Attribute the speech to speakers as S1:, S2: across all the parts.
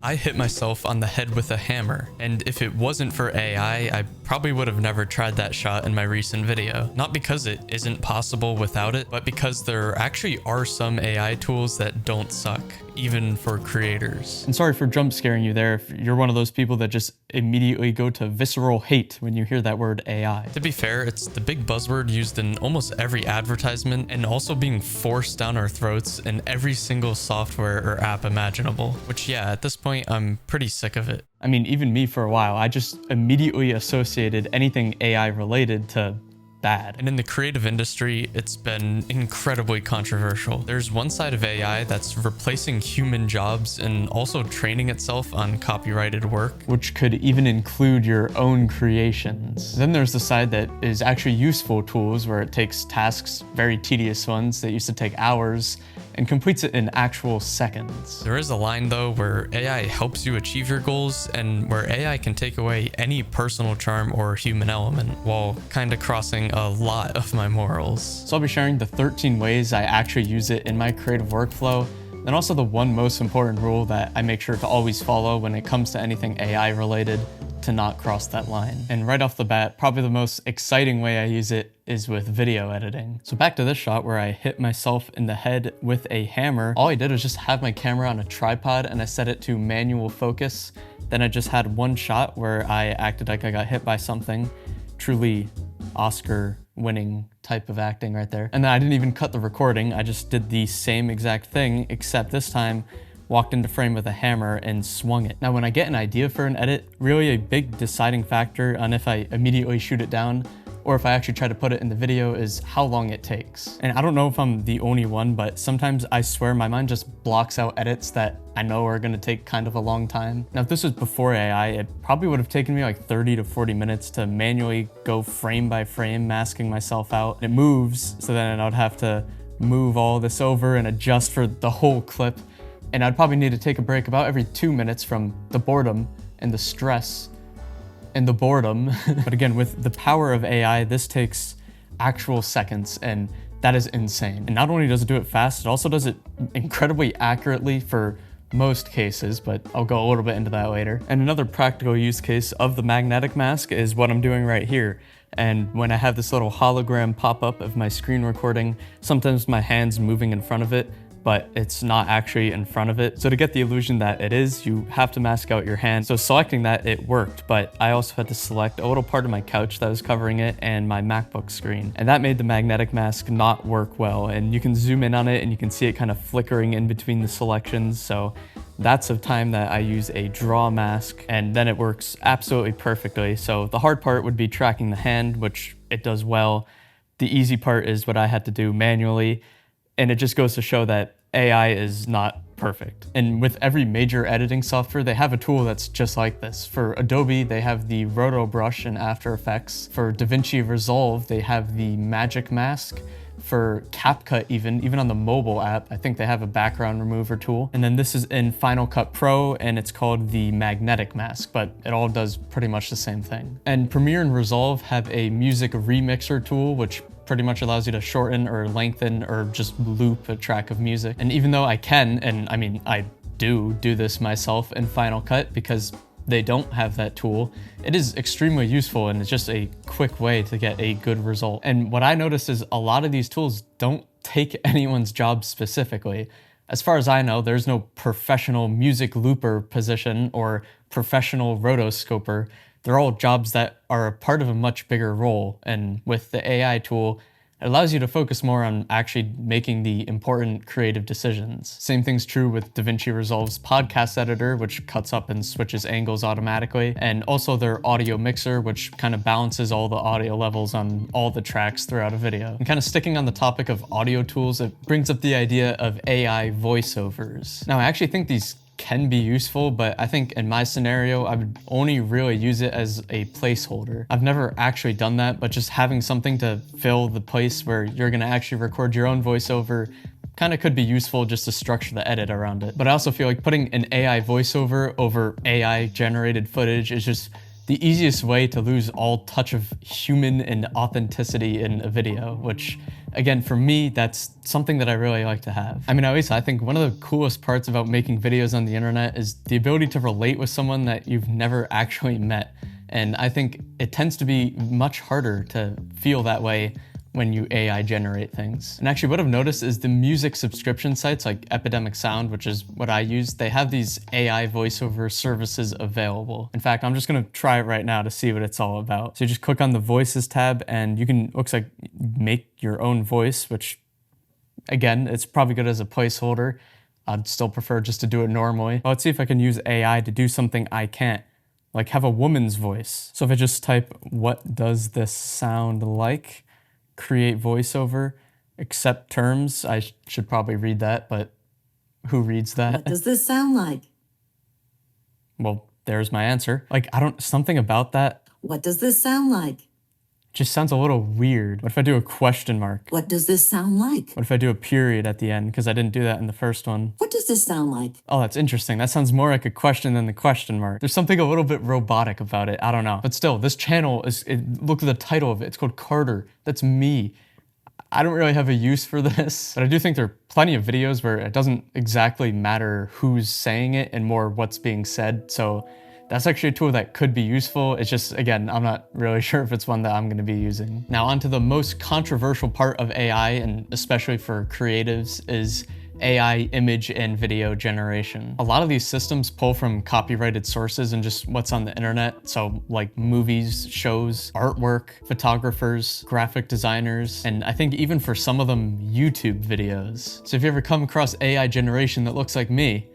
S1: I hit myself on the head with a hammer, and if it wasn't for AI, I probably would have never tried that shot in my recent video. Not because it isn't possible without it, but because there actually are some AI tools that don't suck, even for creators.
S2: And sorry for jump scaring you there if you're one of those people that just immediately go to visceral hate when you hear that word AI.
S1: To be fair, it's the big buzzword used in almost every advertisement and also being forced down our throats in every single software or app imaginable, which yeah, at this point, I'm pretty sick of it.
S2: I mean, even me for a while, I just immediately associated anything AI related to bad.
S1: And in the creative industry, it's been incredibly controversial. There's one side of AI that's replacing human jobs and also training itself on copyrighted work,
S2: which could even include your own creations. Then there's the side that is actually useful tools where it takes tasks, very tedious ones that used to take hours, and completes it in actual seconds.
S1: There is a line though where AI helps you achieve your goals and where AI can take away any personal charm or human element while kind of crossing a lot of my morals.
S2: So I'll be sharing the 13 ways I actually use it in my creative workflow, and also the one most important rule that I make sure to always follow when it comes to anything AI related, to not cross that line. And right off the bat, probably the most exciting way I use it is with video editing. So back to this shot where I hit myself in the head with a hammer. All I did was just have my camera on a tripod and I set it to manual focus. Then I just had one shot where I acted like I got hit by something. Truly Oscar winning type of acting right there. And then I didn't even cut the recording. I just did the same exact thing, except this time walked into frame with a hammer and swung it. Now, when I get an idea for an edit, really a big deciding factor on if I immediately shoot it down or if I actually try to put it in the video is how long it takes. And I don't know if I'm the only one, but sometimes I swear my mind just blocks out edits that I know are gonna take kind of a long time. Now, if this was before AI, it probably would have taken me like 30 to 40 minutes to manually go frame by frame, masking myself out. It moves, so then I'd have to move all this over and adjust for the whole clip. And I'd probably need to take a break about every 2 minutes from the boredom and the stress and the boredom. But again, with the power of AI, this takes actual seconds, and that is insane. And not only does it do it fast, it also does it incredibly accurately for most cases, but I'll go a little bit into that later. And another practical use case of the magnetic mask is what I'm doing right here. And when I have this little hologram pop up of my screen recording, sometimes my hand's moving in front of it, but it's not actually in front of it. So to get the illusion that it is, you have to mask out your hand. So selecting that, it worked, but I also had to select a little part of my couch that was covering it and my MacBook screen. And that made the magnetic mask not work well. And you can zoom in on it and you can see it kind of flickering in between the selections. So that's a time that I use a draw mask, and then it works absolutely perfectly. So the hard part would be tracking the hand, which it does well. The easy part is what I had to do manually. And it just goes to show that AI is not perfect. And with every major editing software, they have a tool that's just like this. For Adobe, they have the Roto Brush in After Effects. For DaVinci Resolve, they have the Magic Mask. For CapCut even on the mobile app, I think they have a background remover tool. And then this is in Final Cut Pro, and it's called the Magnetic Mask, but it all does pretty much the same thing. And Premiere and Resolve have a music remixer tool, which pretty much allows you to shorten or lengthen or just loop a track of music. And even though I can, and I mean, I do this myself in Final Cut because they don't have that tool, it is extremely useful and it's just a quick way to get a good result. And what I noticed is a lot of these tools don't take anyone's job specifically. As far as I know, there's no professional music looper position or professional rotoscoper. They're all jobs that are a part of a much bigger role. And with the AI tool, it allows you to focus more on actually making the important creative decisions. Same thing's true with DaVinci Resolve's podcast editor, which cuts up and switches angles automatically, and also their audio mixer, which kind of balances all the audio levels on all the tracks throughout a video. And kind of sticking on the topic of audio tools, it brings up the idea of AI voiceovers. Now, I actually think these can be useful, but I think in my scenario, I would only really use it as a placeholder. I've never actually done that, but just having something to fill the place where you're gonna actually record your own voiceover kind of could be useful just to structure the edit around it. But I also feel like putting an AI voiceover over AI generated footage is just the easiest way to lose all touch of human and authenticity in a video, which again, for me, that's something that I really like to have. I mean, at least I think one of the coolest parts about making videos on the internet is the ability to relate with someone that you've never actually met. And I think it tends to be much harder to feel that way when you AI generate things. And actually what I've noticed is the music subscription sites like Epidemic Sound, which is what I use, they have these AI voiceover services available. In fact, I'm just gonna try it right now to see what it's all about. So you just click on the Voices tab and you can, looks like, make your own voice, which again, it's probably good as a placeholder. I'd still prefer just to do it normally. Let's see if I can use AI to do something I can't, like have a woman's voice. So if I just type, what does this sound like? Create voiceover, accept terms. I should probably read that, but who reads that?
S3: What does this sound like?
S2: Well, there's my answer. Like, something about that
S3: What does this sound like?
S2: just sounds a little weird. What if I do a question mark?
S3: What does this sound like?
S2: What if I do a period at the end? Because I didn't do that in the first one.
S3: What does this sound like?
S2: Oh, that's interesting. That sounds more like a question than the question mark. There's something a little bit robotic about it. I don't know. But still, this channel look at the title of it. It's called Carter. That's me. I don't really have a use for this, but I do think there are plenty of videos where it doesn't exactly matter who's saying it and more what's being said. So that's actually a tool that could be useful. It's just, again, I'm not really sure if it's one that I'm gonna be using. Now onto the most controversial part of AI, and especially for creatives, is AI image and video generation. A lot of these systems pull from copyrighted sources and just what's on the internet. So like movies, shows, artwork, photographers, graphic designers, and I think even for some of them, YouTube videos. So if you ever come across AI generation that looks like me,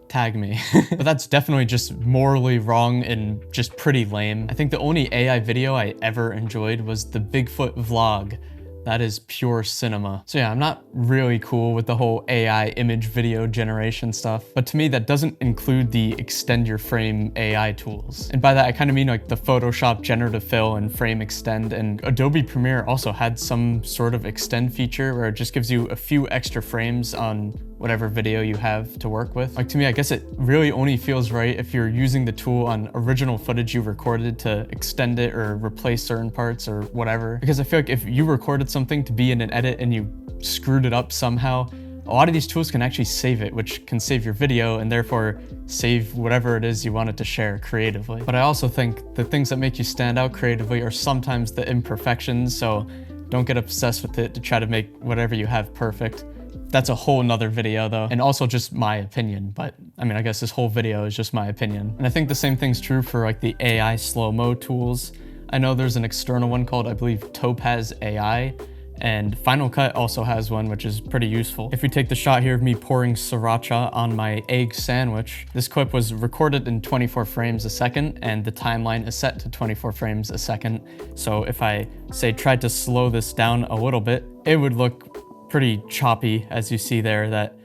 S2: tag me. But that's definitely just morally wrong and just pretty lame. I think the only AI video I ever enjoyed was the Bigfoot vlog. That is pure cinema. So yeah, I'm not really cool with the whole AI image video generation stuff, but to me that doesn't include the extend your frame AI tools. And by that I kind of mean like the Photoshop generative fill and frame extend, and Adobe Premiere also had some sort of extend feature where it just gives you a few extra frames on whatever video you have to work with. Like to me, I guess it really only feels right if you're using the tool on original footage you recorded to extend it or replace certain parts or whatever. Because I feel like if you recorded something to be in an edit and you screwed it up somehow, a lot of these tools can actually save it, which can save your video and therefore save whatever it is you wanted to share creatively. But I also think the things that make you stand out creatively are sometimes the imperfections, so don't get obsessed with it to try to make whatever you have perfect. That's a whole nother video though, and also just my opinion, but I mean, I guess this whole video is just my opinion. And I think the same thing's true for like the AI slow-mo tools. I know there's an external one called, I believe, Topaz AI, and Final Cut also has one, which is pretty useful. If we take the shot here of me pouring sriracha on my egg sandwich, this clip was recorded in 24 frames a second, and the timeline is set to 24 frames a second. So if I, say, tried to slow this down a little bit, it would look pretty choppy, as you see there. That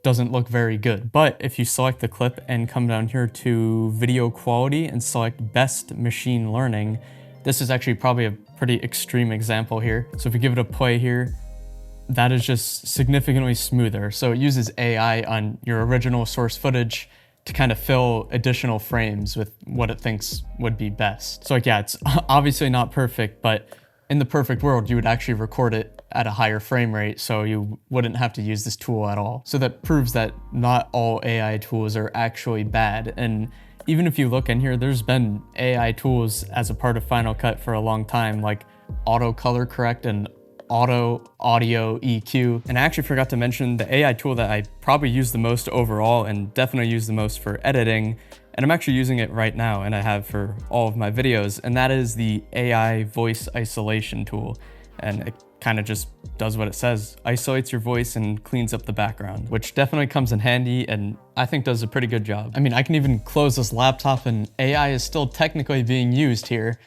S2: doesn't look very good. But if you select the clip and come down here to video quality and select best machine learning, this is actually probably a pretty extreme example here. So if we give it a play here, that is just significantly smoother. So it uses AI on your original source footage to kind of fill additional frames with what it thinks would be best. So like, yeah, it's obviously not perfect, but in the perfect world, you would actually record it at a higher frame rate, so you wouldn't have to use this tool at all. So that proves that not all AI tools are actually bad. And even if you look in here, there's been AI tools as a part of Final Cut for a long time, like auto color correct and auto audio EQ. And I actually forgot to mention the AI tool that I probably use the most overall and definitely use the most for editing, and I'm actually using it right now, and I have for all of my videos, and that is the AI voice isolation tool. And it kind of just does what it says, isolates your voice and cleans up the background, which definitely comes in handy and I think does a pretty good job. I mean, I can even close this laptop and AI is still technically being used here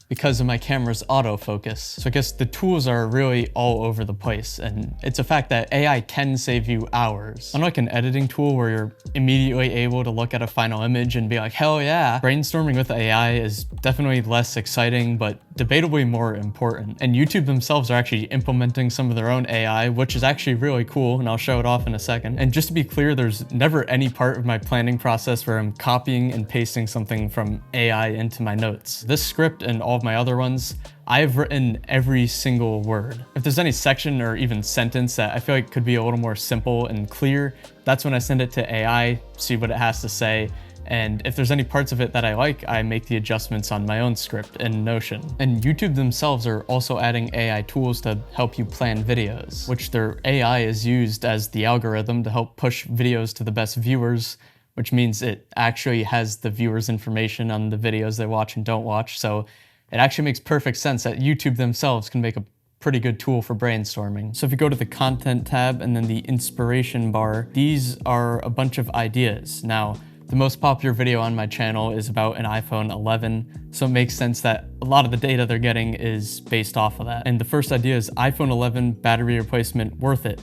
S2: because of my camera's autofocus. So I guess the tools are really all over the place, and it's a fact that AI can save you hours. Unlike an editing tool where you're immediately able to look at a final image and be like, hell yeah, brainstorming with AI is definitely less exciting, but debatably more important. And YouTube themselves are actually implementing some of their own AI, which is actually really cool, and I'll show it off in a second. And just to be clear, there's never any part of my planning process where I'm copying and pasting something from AI into my notes. This script and all of my other ones, I've written every single word. If there's any section or even sentence that I feel like could be a little more simple and clear, that's when I send it to AI, see what it has to say. And if there's any parts of it that I like, I make the adjustments on my own script in Notion. And YouTube themselves are also adding AI tools to help you plan videos, which their AI is used as the algorithm to help push videos to the best viewers, which means it actually has the viewers' information on the videos they watch and don't watch. So it actually makes perfect sense that YouTube themselves can make a pretty good tool for brainstorming. So if you go to the content tab and then the inspiration bar, these are a bunch of ideas. Now, the most popular video on my channel is about an iPhone 11, so it makes sense that a lot of the data they're getting is based off of that. And the first idea is iPhone 11 battery replacement worth it.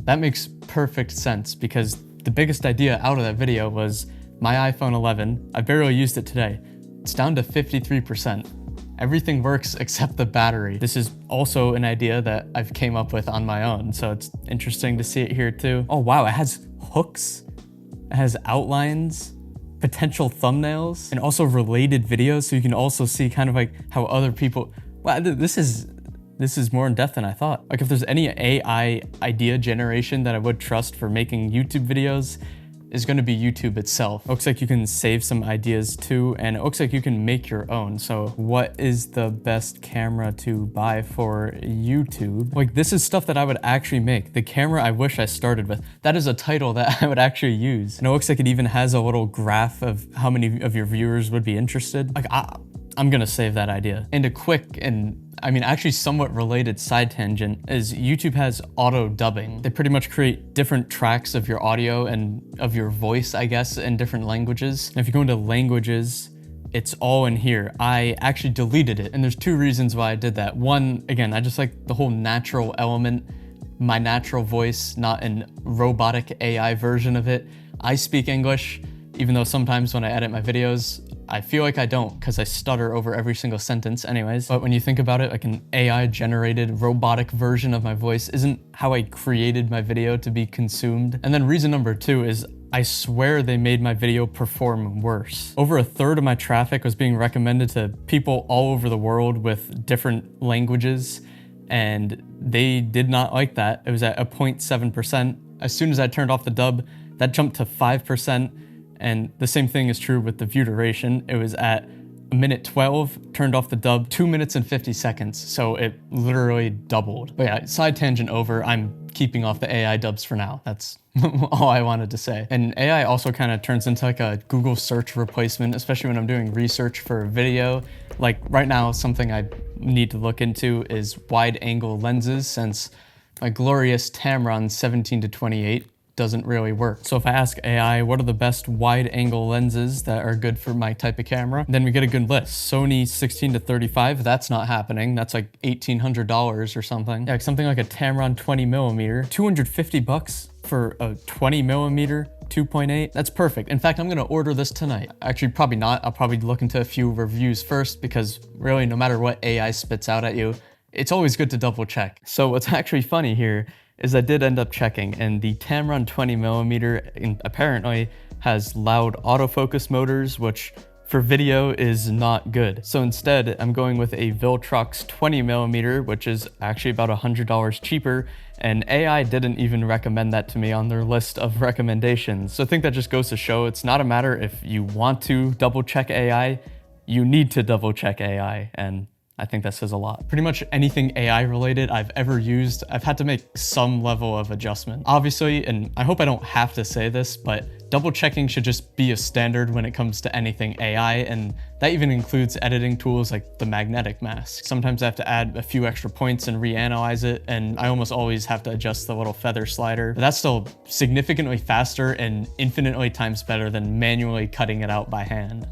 S2: That makes perfect sense because the biggest idea out of that video was my iPhone 11, I barely used it today. It's down to 53%. Everything works except the battery. This is also an idea that I've came up with on my own, so it's interesting to see it here too. Oh wow, it has hooks. It has outlines, potential thumbnails, and also related videos, so you can also see kind of like how other people, wow, this is more in depth than I thought. Like if there's any AI idea generation that I would trust for making YouTube videos, is going to be YouTube itself. It looks like you can save some ideas too, and it looks like you can make your own. So what is the best camera to buy for YouTube? Like this is stuff that I would actually make. The camera I wish I started with. That is a title that I would actually use. And it looks like it even has a little graph of how many of your viewers would be interested. Like I'm gonna save that idea. And a quick and actually somewhat related side tangent is YouTube has auto dubbing. They pretty much create different tracks of your audio and of your voice, I guess, in different languages. And if you go into languages, it's all in here. I actually deleted it, and there's two reasons why I did that. One, again, I just like the whole natural element, my natural voice, not an robotic AI version of it. I speak English, even though sometimes when I edit my videos, I feel like I don't because I stutter over every single sentence anyways. But when you think about it, like an AI generated robotic version of my voice isn't how I created my video to be consumed. And then reason number two is I swear they made my video perform worse. Over a third of my traffic was being recommended to people all over the world with different languages, and they did not like that. It was at a 0.7%. As soon as I turned off the dub, that jumped to 5%. And the same thing is true with the view duration. It was at a minute 12, turned off the dub, 2 minutes and 50 seconds. So it literally doubled. But yeah, side tangent over, I'm keeping off the AI dubs for now. That's all I wanted to say. And AI also kind of turns into like a Google search replacement, especially when I'm doing research for a video. Like right now, something I need to look into is wide angle lenses, since my glorious Tamron 17-28 doesn't really work. So if I ask AI, what are the best wide angle lenses that are good for my type of camera? Then we get a good list. Sony 16-35, that's not happening. That's like $1,800 or something. Yeah, something like a Tamron 20mm, 250 bucks for a 20mm 2.8. That's perfect. In fact, I'm gonna order this tonight. Actually, probably not. I'll probably look into a few reviews first, because really no matter what AI spits out at you, it's always good to double check. So what's actually funny here is I did end up checking, and the Tamron 20mm apparently has loud autofocus motors, which for video is not good. So instead, I'm going with a Viltrox 20mm, which is actually about $100 cheaper, and AI didn't even recommend that to me on their list of recommendations. So I think that just goes to show it's not a matter if you want to double check AI, you need to double check AI, and I think that says a lot. Pretty much anything AI related I've ever used, I've had to make some level of adjustment. Obviously, and I hope I don't have to say this, but double checking should just be a standard when it comes to anything AI, and that even includes editing tools like the magnetic mask. Sometimes I have to add a few extra points and reanalyze it, and I almost always have to adjust the little feather slider. But that's still significantly faster and infinitely times better than manually cutting it out by hand.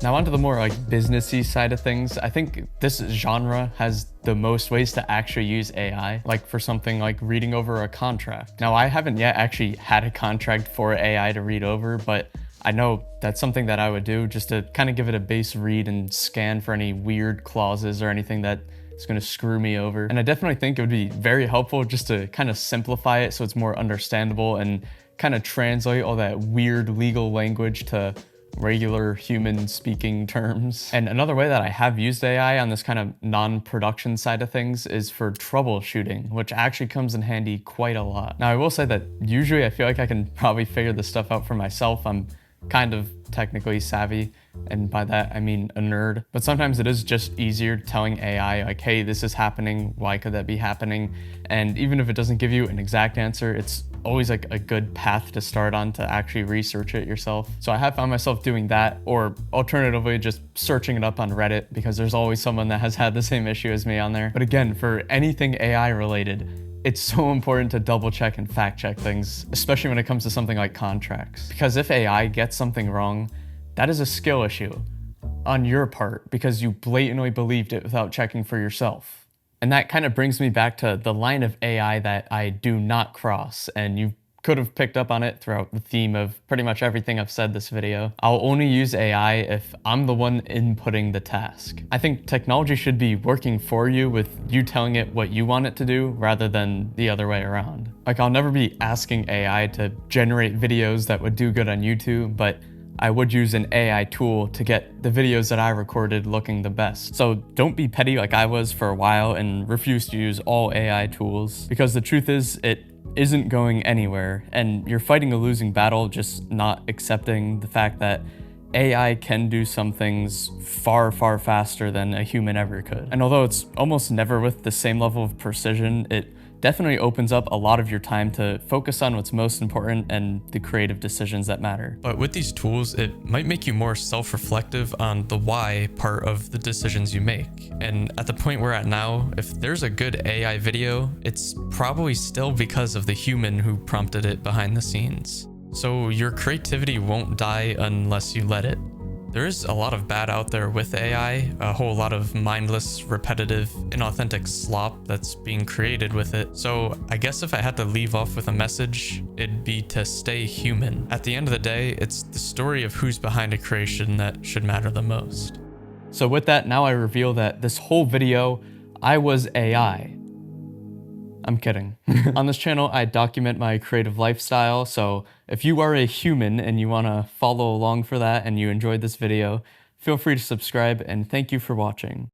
S2: Now onto the more like businessy side of things. I think this genre has the most ways to actually use AI, like for something like reading over a contract. Now, I haven't yet actually had a contract for AI to read over, but I know that's something that I would do just to kind of give it a base read and scan for any weird clauses or anything that is going to screw me over. And I definitely think it would be very helpful just to kind of simplify it so it's more understandable and kind of translate all that weird legal language to regular human speaking terms. And another way that I have used AI on this kind of non-production side of things is for troubleshooting, which actually comes in handy quite a lot. Now, I will say that usually I feel like I can probably figure this stuff out for myself. I'm kind of technically savvy, and by that I mean a nerd, but sometimes it is just easier telling AI like, hey, this is happening, why could that be happening? And even if it doesn't give you an exact answer, it's always like a good path to start on to actually research it yourself. So I have found myself doing that, or alternatively just searching it up on Reddit, because there's always someone that has had the same issue as me on there. But again, for anything AI related, it's so important to double check and fact check things, especially when it comes to something like contracts. Because if AI gets something wrong, that is a skill issue on your part because you blatantly believed it without checking for yourself. And that kind of brings me back to the line of AI that I do not cross, and you could have picked up on it throughout the theme of pretty much everything I've said this video. I'll only use AI if I'm the one inputting the task. I think technology should be working for you with you telling it what you want it to do rather than the other way around. Like, I'll never be asking AI to generate videos that would do good on YouTube, but I would use an AI tool to get the videos that I recorded looking the best. So don't be petty like I was for a while and refuse to use all AI tools, because the truth is it isn't going anywhere, and you're fighting a losing battle just not accepting the fact that AI can do some things far, far faster than a human ever could. And although it's almost never with the same level of precision, it definitely opens up a lot of your time to focus on what's most important and the creative decisions that matter.
S1: But with these tools, it might make you more self-reflective on the why part of the decisions you make. And at the point we're at now, if there's a good AI video, it's probably still because of the human who prompted it behind the scenes. So your creativity won't die unless you let it. There is a lot of bad out there with AI, a whole lot of mindless, repetitive, inauthentic slop that's being created with it. So I guess if I had to leave off with a message, it'd be to stay human. At the end of the day, it's the story of who's behind a creation that should matter the most.
S2: So with that, now I reveal that this whole video, I was AI. I'm kidding. On this channel, I document my creative lifestyle, so if you are a human and you want to follow along for that and you enjoyed this video, feel free to subscribe, and thank you for watching.